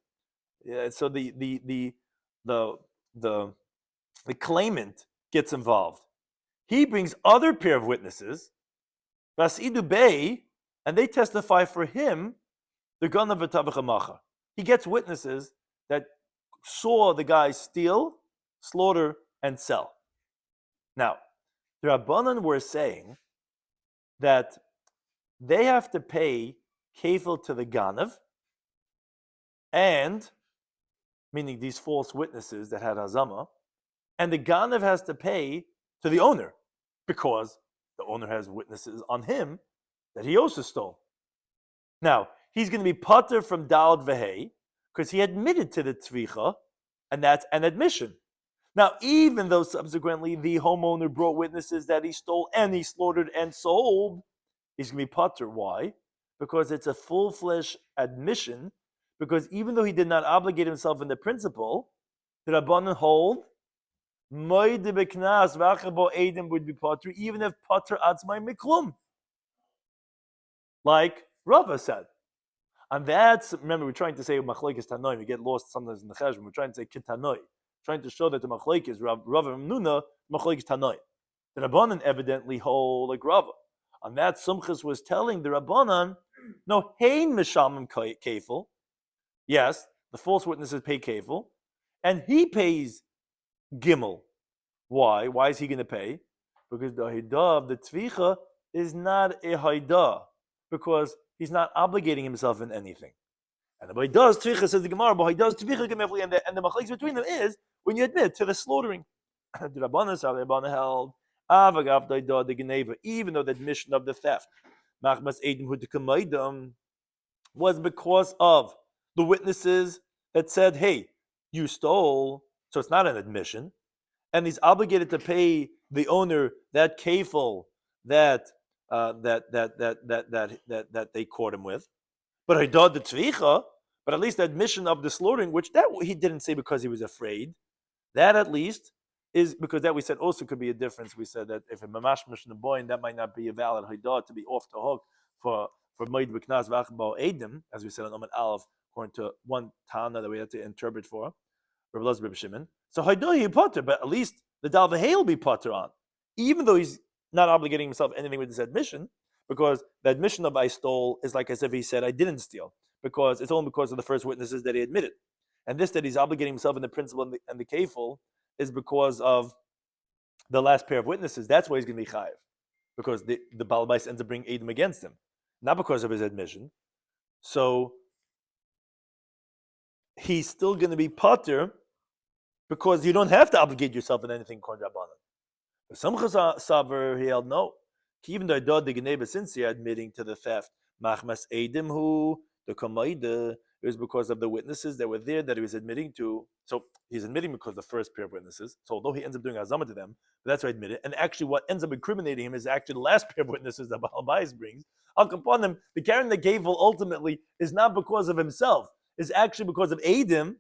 So the claimant gets involved. He brings other pair of witnesses, Vasidu Bey, and they testify for him the gun of He gets witnesses that saw the guy steal, slaughter, and sell. Now, the Rabbanan were saying that they have to pay kefil to the ganav, and meaning these false witnesses that had hazama, and the ganav has to pay to the owner because the owner has witnesses on him that he also stole. Now, he's going to be pater from Dalad Vehei because he admitted to the tzvicha, and that's an admission. Now, even though subsequently the homeowner brought witnesses that he stole and he slaughtered and sold, he's going to be pater. Why? Because it's a full-fledged admission, because even though he did not obligate himself in the principle, the Rabbanan hold, moide beknas v'achabo edim would be pater, even if pater atzmai miklum. Like Rava said. And that's, remember, we're trying to say machlekes tanoi. We get lost sometimes in the cheshbon. We're trying to say kitanoi, trying to show that the machlekes Rava and Nuna machlekes tanoi. The Rabbanan evidently hold like Rava. On that, Sumchus was telling the Rabbanan, no, hein mishamim kefil. Yes, the false witnesses pay kefil, and he pays gimel. Why? Why is he going to pay? Because the haidah of the tzvicha is not a haidah, because he's not obligating himself in anything. And the haidah tzvicha, says the Gemara, but haidah tzvicha gemefli, and the machlekes between them is when you admit to the slaughtering. The Rabbanan held avagav haidah the geneva, even though the admission of the theft, machmas edim hu dekamaydam, was because of the witnesses that said, "Hey, you stole," so it's not an admission, and he's obligated to pay the owner that kefil that they caught him with. But haidah the tzvicha, but at least the admission of the slaughtering, which that he didn't say because he was afraid, that at least is because that we said also could be a difference. We said that if a mamash mishnaboyin, that might not be a valid haidah to be off the hook for moed b'knas v'achbal edim, as we said on Amud Aleph, according to one Tana that we had to interpret for Rabbi Elazar Rabbi Shimon. So haidah he potter, but at least the Dal V'hei will be potter on, even though he's not obligating himself anything with this admission, because the admission of I stole is like as if he said I didn't steal, because it's only because of the first witnesses that he admitted, and this that he's obligating himself in the principle and the kefil is because of the last pair of witnesses. That's why he's going to be chayiv, because the Baal Bais ends up bringing edim against him, not because of his admission. So he's still going to be potter because you don't have to obligate yourself in anything called Rabbanan. But some Chasaver, he held no. Even though the Geneva, since he admitting to the theft, machmas edim hu the kamaida, it was because of the witnesses that were there that he was admitting to. So he's admitting because of the first pair of witnesses. So although he ends up doing azama to them, but that's why I admit it. And actually, what ends up incriminating him is actually the last pair of witnesses that Baal Bais brings. Upon him, the carrying the kefil ultimately is not because of himself. It's actually because of edim.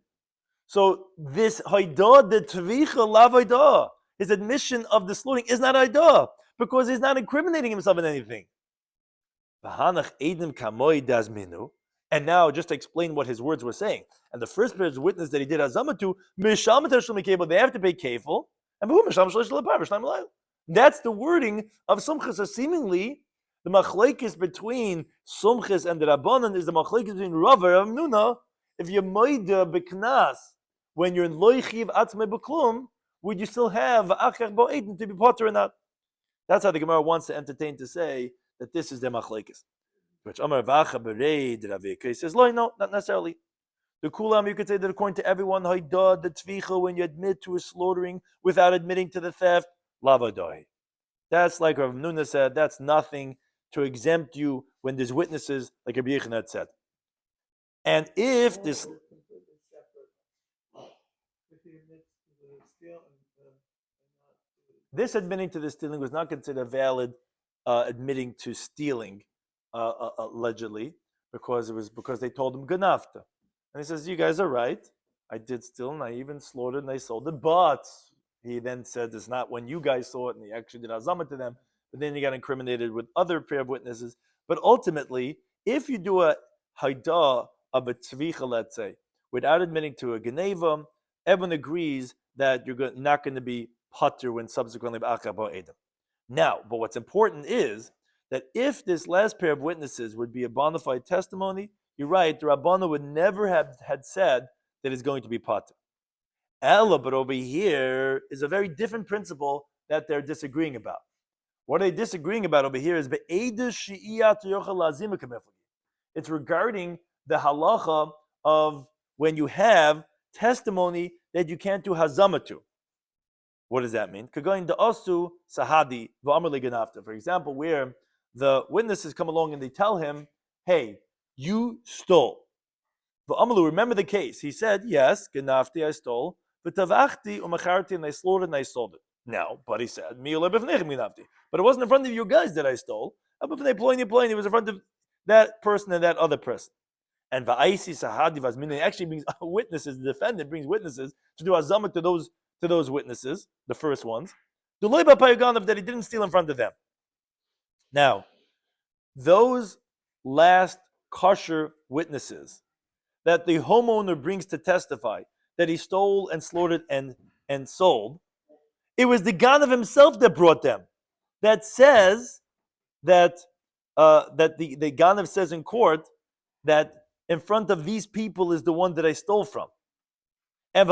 So this haidah, the tvicha lav haidah, his admission of the slaughtering is not haidah because he's not incriminating himself in anything. And now, just to explain what his words were saying, and the first pair of witness that he did azama to, they have to pay kefil, and that's the wording of Sumchis. So seemingly, the machlekes between Sumchis and the Rabbanan is the machlekes between Rav and Rav Nuna. If you're moida beknas when you're in loichiv atzmei beklum, would you still have achar bo'edim to be potter or not? That's how the Gemara wants to entertain to say that this is the machlekes. Which Amar Vacha Berei the Rav Yekei says, no, not necessarily. The Kulam, you could say that according to everyone, haidah the tzvicha when you admit to a slaughtering without admitting to the theft, lavadoi. That's like Rav Nuna said. That's nothing to exempt you when there's witnesses, like Rabbi Yechon had said. And if this, this admitting to the stealing was not considered valid admitting to stealing. Allegedly, because they told him ganafta, and he says, "You guys are right. I did steal, and I even slaughtered, and I sold it." But he then said, "It's not when you guys saw it, and he actually did azama to them." But then he got incriminated with other pair of witnesses. But ultimately, if you do a haidah of a tzvicha, let's say, without admitting to a geneva, everyone agrees that you're not going to be pater when subsequently b'achar ba'edim. Now, but what's important is that if this last pair of witnesses would be a bona fide testimony, you're right, the Rabbana would never have had said that it's going to be pater. Ella, but over here is a very different principle that they're disagreeing about. What are they disagreeing about over here is it's regarding the halacha of when you have testimony that you can't do hazama to. What does that mean? For example, where the witnesses come along and they tell him, hey, you stole. Remember the case. He said, yes, genafti, I stole, but tavachti umacharti, and I slaughtered and I sold it. Now, but he said, but it wasn't in front of you guys that I stole. It was in front of that person and that other person. And va'isi sahadi vazmin, actually brings witnesses, the defendant brings witnesses to do azama to those witnesses, the first ones. The loiba payaganav, that he didn't steal in front of them. Now, those last kosher witnesses that the homeowner brings to testify that he stole and slaughtered and sold, it was the Ganav himself that brought them. That says that the Ganav says in court that in front of these people is the one that I stole from. And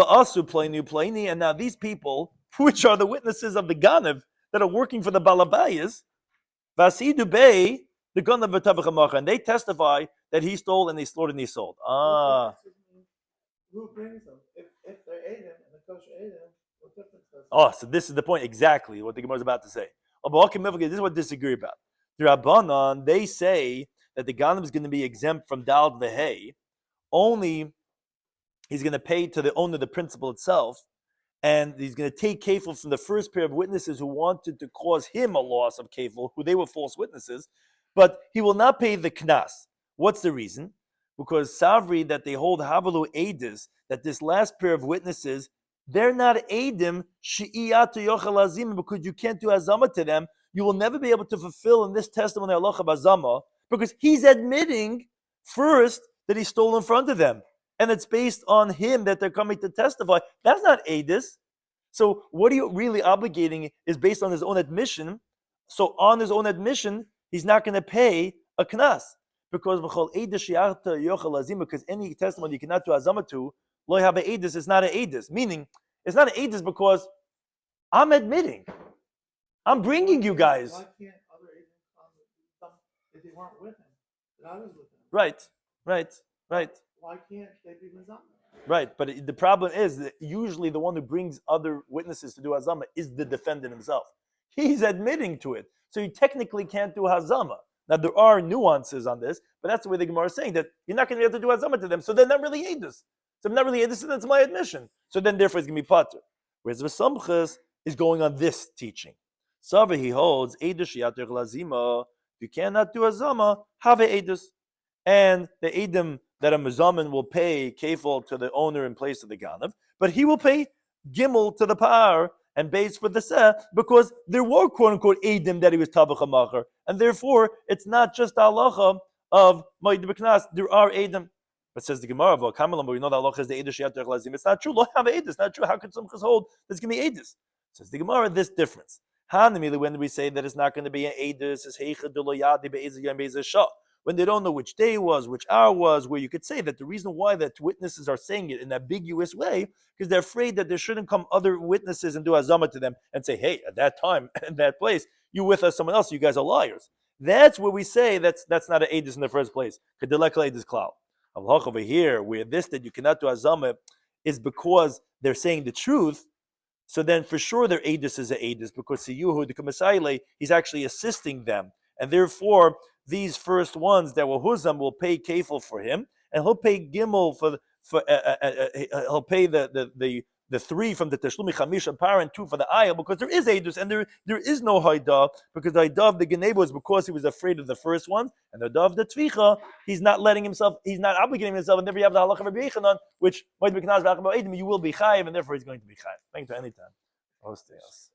now these people, which are the witnesses of the Ganav that are working for the Balabayas, Vasidu Bey, the Ganav v'tavach, and they testify that he stole and he slaughtered and he sold. Who brings them? If they're Adam and the kosher Adam, what difference does it make? So this is the point exactly what the Gemara is about to say. This is what they disagree about. The Rabbanan, they say that the Ganav is going to be exempt from Dal Vehei, only he's going to pay to the owner, the principal itself, and he's going to take kefil from the first pair of witnesses who wanted to cause him a loss of kefil, who they were false witnesses, but he will not pay the knas. What's the reason? Because Savri, that they hold Havalu Edis, that this last pair of witnesses, they're not Edim, Shi'iyatu Yochel Azim, because you can't do Azama to them. You will never be able to fulfill in this testimony Allah of Azama, because he's admitting first that he stole in front of them. And it's based on him that they're coming to testify. That's not Edis. So what are you really obligating is based on his own admission. So on his own admission, he's not going to pay a knas. Because any testimony you cannot do azama to, lo have a edis, it's not an edis. Meaning, it's not an edis because I'm admitting, I'm bringing you guys. Why can't other Adam come if they weren't with him? But I was with him. Right. Why can't they be Mazama? Right, but the problem is that usually the one who brings other witnesses to do hazama is the defendant himself. He's admitting to it, so he technically can't do hazama. Now, there are nuances on this, but that's the way the Gemara is saying that you're not going to be able to do azama to them, so they're not really edus. So I'm not really edus, so that's my admission. So then, therefore, it's going to be patur. Whereas the Samchas is going on this teaching. Sava, he holds, edus shiater lazima, you cannot do azama, have edus. And the edim that a mezamin will pay kefil to the owner in place of the ganav, but he will pay gimel to the par and base for the seh, because there were quote-unquote edim that he was tavach hamacher, and therefore it's not just the halacha of ma'id b'knas, there are edim. But says the Gemara, we know that halacha is the edus shiat lazim. It's not true. Lo have edus. It's not true. How could some hold there's going to be edus? Says the Gemara, this difference. When we say that it's not going to be an edus, is heicha de lo yadi be'ezah yom be'ezah shah. When they don't know which day was, which hour was, where you could say that the reason why that witnesses are saying it in an ambiguous way, because they're afraid that there shouldn't come other witnesses and do azama to them and say, hey, at that time, in that place, you with us, someone else, you guys are liars. That's where we say that's not an edus in the first place. Over here, where this that you cannot do azama is because they're saying the truth, so then for sure their edus is an edus, because Siyuhu, the Kamasayle, he's actually assisting them. And therefore, these first ones that were huzam will pay kefil for him, and he'll pay gimel he'll pay the three from the Tashlumi Chamish and Par and two for the Ayah, because there is edus and there is no Haidah, because the Haidah of the Geneva is because he was afraid of the first one, and the Haidah of the Tvicha, he's not obligating himself, and therefore you have the Halach of Rabbi Yechanan, which might be Knaz V'Achim Ba'edim, you will be Chayiv, and therefore he's going to be Chayiv. Thank you anytime. Hosting us.